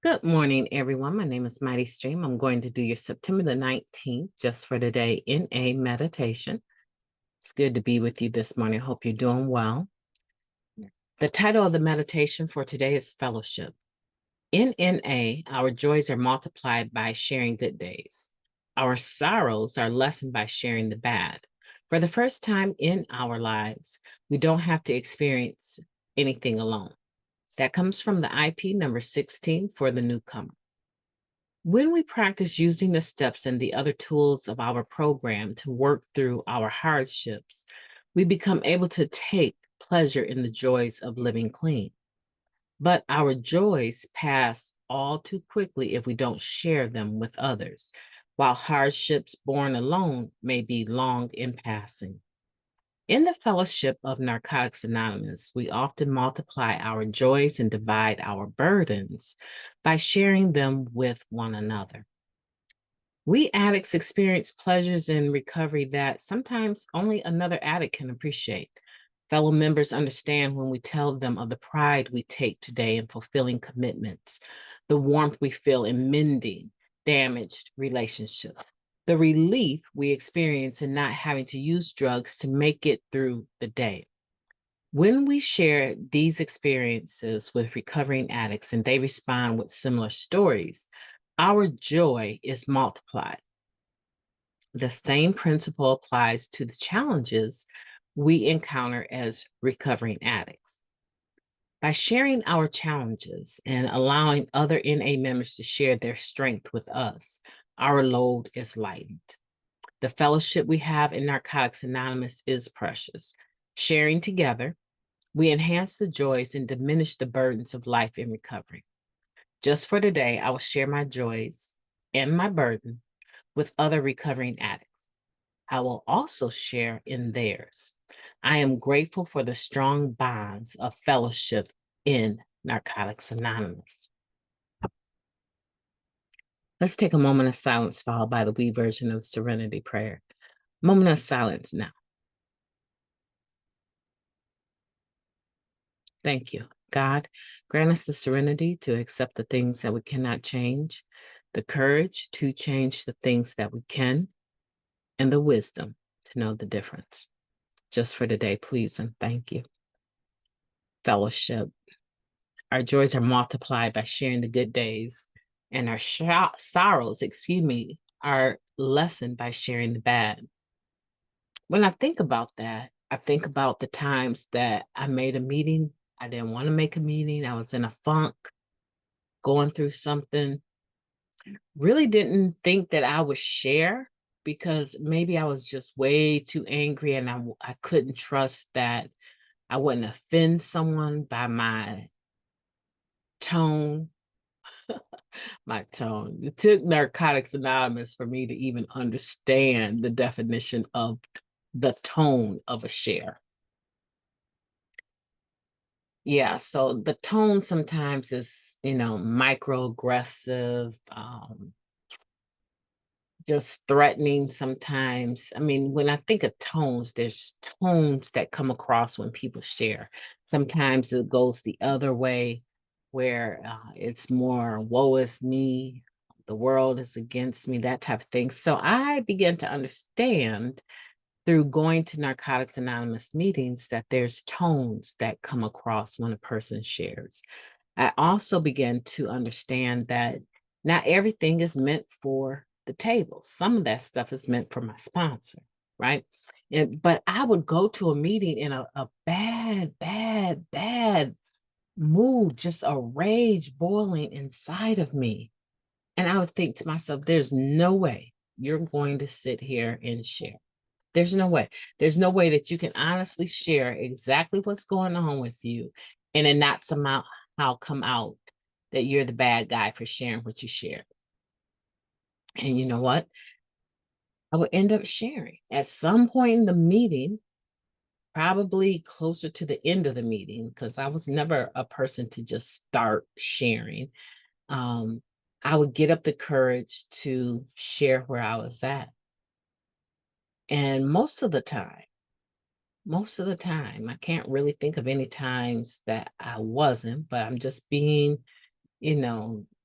Good morning, everyone. My name is Mighty Stream. I'm going to do your September the 19th, just for today, in a meditation. It's good to be with you this morning. I hope you're doing well. The title of the meditation for today is Fellowship. In NA, our joys are multiplied by sharing good days. Our sorrows are lessened by sharing the bad. For the first time in our lives, we don't have to experience anything alone. That comes from the IP number 16 for the Newcomer. When we practice using the steps and the other tools of our program to work through our hardships, we become able to take pleasure in the joys of living clean. But our joys pass all too quickly if we don't share them with others, while hardships borne alone may be long in passing. In the Fellowship of Narcotics Anonymous, we often multiply our joys and divide our burdens by sharing them with one another. We addicts experience pleasures in recovery that sometimes only another addict can appreciate. Fellow members understand when we tell them of the pride we take today in fulfilling commitments, the warmth we feel in mending damaged relationships, the relief we experience in not having to use drugs to make it through the day. When we share these experiences with recovering addicts and they respond with similar stories, our joy is multiplied. The same principle applies to the challenges we encounter as recovering addicts. By sharing our challenges and allowing other NA members to share their strength with us, our load is lightened. The fellowship we have in Narcotics Anonymous is precious. Sharing together, we enhance the joys and diminish the burdens of life in recovery. Just for today, I will share my joys and my burden with other recovering addicts. I will also share in theirs. I am grateful for the strong bonds of fellowship in Narcotics Anonymous. Let's take a moment of silence followed by the we version of the Serenity Prayer. Moment of silence now. Thank you. God, grant us the serenity to accept the things that we cannot change, the courage to change the things that we can, and the wisdom to know the difference. Just for today, please and thank you. Fellowship. Our joys are multiplied by sharing the good days, and our sorrows, are lessened by sharing the bad. When I think about that, I think about the times that I made a meeting. I didn't want to make a meeting. I was in a funk, going through something. Really didn't think that I would share because maybe I was just way too angry and I couldn't trust that I wouldn't offend someone by my tone. My tone. It took Narcotics Anonymous for me to even understand the definition of the tone of a share. Yeah, so the tone sometimes is, microaggressive, just threatening sometimes. I mean, when I think of tones, there's tones that come across when people share. Sometimes it goes the other way, where it's more woe is me, the world is against me, that type of thing. So I began to understand through going to Narcotics Anonymous meetings that there's tones that come across when a person shares. I also began to understand that not everything is meant for the table. Some of that stuff is meant for my sponsor, right? But I would go to a meeting in a bad mood, just a rage boiling inside of me. And I would think to myself, there's no way you're going to sit here and share. There's no way. There's no way that you can honestly share exactly what's going on with you and then not somehow come out that you're the bad guy for sharing what you shared. And you know what? I would end up sharing at some point in the meeting, probably closer to the end of the meeting, because I was never a person to just start sharing. I would get up the courage to share where I was at. And most of the time, I can't really think of any times that I wasn't, but I'm just being,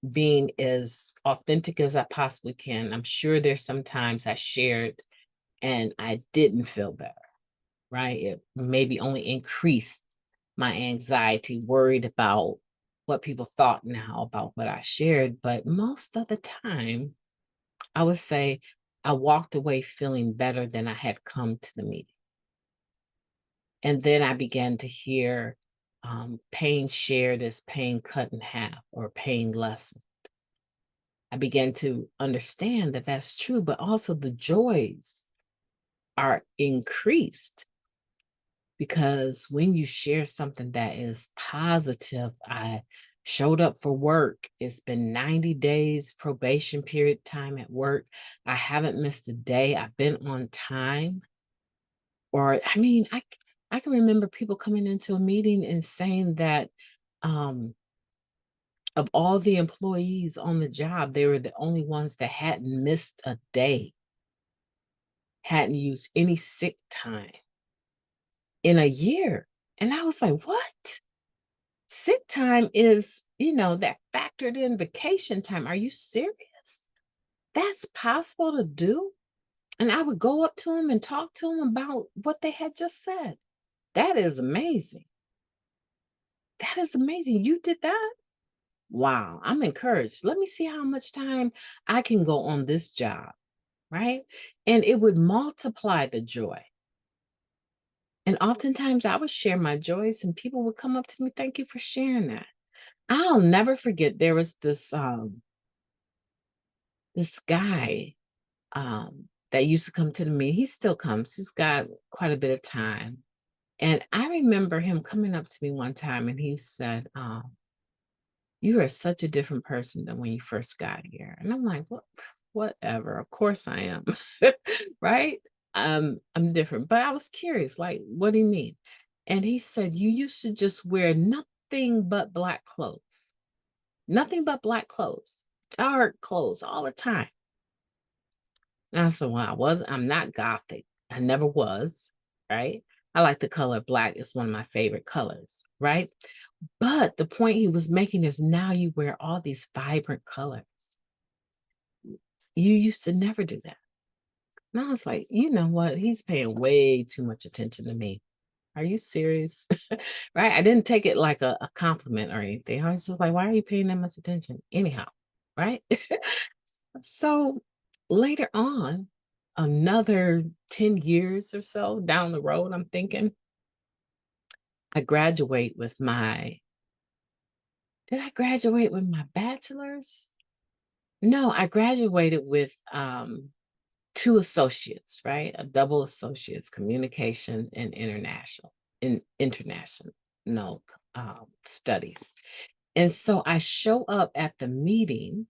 being as authentic as I possibly can. I'm sure there's sometimes I shared and I didn't feel better, right? It maybe only increased my anxiety, worried about what people thought now about what I shared. But most of the time, I would say I walked away feeling better than I had come to the meeting. And then I began to hear pain shared as pain cut in half or pain lessened. I began to understand that that's true, but also the joys are increased because when you share something that is positive, I showed up for work. It's been 90 days probation period time at work. I haven't missed a day. I've been on time. Or, I mean, I can remember people coming into a meeting and saying that um, of all the employees on the job, they were the only ones that hadn't missed a day, hadn't used any sick time in a year. And I was like, what? Sick time is, that factored in vacation time. Are you serious? That's possible to do? And I would go up to them and talk to them about what they had just said. That is amazing. That is amazing. You did that? Wow, I'm encouraged. Let me see how much time I can go on this job, right? And it would multiply the joy. And oftentimes I would share my joys and people would come up to me, thank you for sharing that. I'll never forget there was this guy that used to come to the meeting. He still comes. He's got quite a bit of time. And I remember him coming up to me one time and he said, you are such a different person than when you first got here. And I'm like, what? Whatever. Of course I am. Right? I'm different. But I was curious, like, what do you mean? And he said, you used to just wear nothing but black clothes. Nothing but black clothes. Dark clothes all the time. And I said, well, I'm not gothic. I never was, right? I like the color black. It's one of my favorite colors, right? But the point he was making is now you wear all these vibrant colors. You used to never do that. And I was like, you know what? He's paying way too much attention to me. Are you serious? Right? I didn't take it like a compliment or anything. I was just like, why are you paying that much attention? Anyhow, right? So later on, another 10 years or so down the road, I'm thinking, I graduate with did I graduate with my bachelor's? No, I graduated with 2 associates, right? A double associates, communication and international studies. And so I show up at the meeting.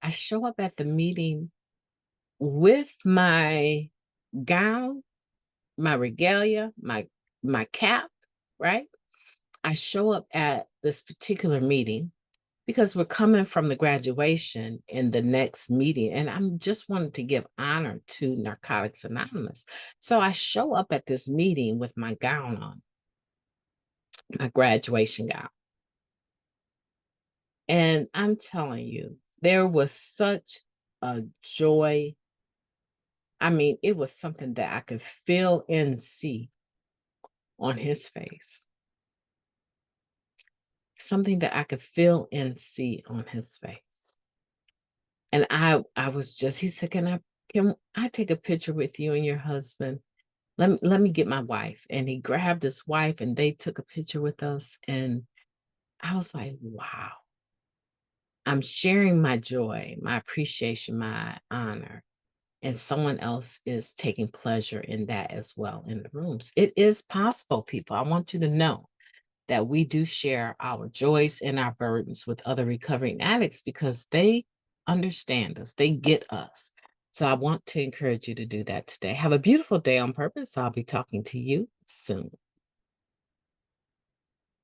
I show up at the meeting with my gown, my regalia, my cap, right? I show up at this particular meeting because we're coming from the graduation in the next meeting. And I'm just wanting to give honor to Narcotics Anonymous. So I show up at this meeting with my gown on, my graduation gown. And I'm telling you, there was such a joy. I mean, it was something that I could feel and see on his face. Something that I could feel and see on his face. And I was just, he said, can I take a picture with you and your husband? Let me get my wife. And he grabbed his wife and they took a picture with us. And I was like, wow, I'm sharing my joy, my appreciation, my honor. And someone else is taking pleasure in that as well in the rooms. It is possible, people. I want you to know that we do share our joys and our burdens with other recovering addicts because they understand us, they get us. So I want to encourage you to do that today. Have a beautiful day on purpose. I'll be talking to you soon.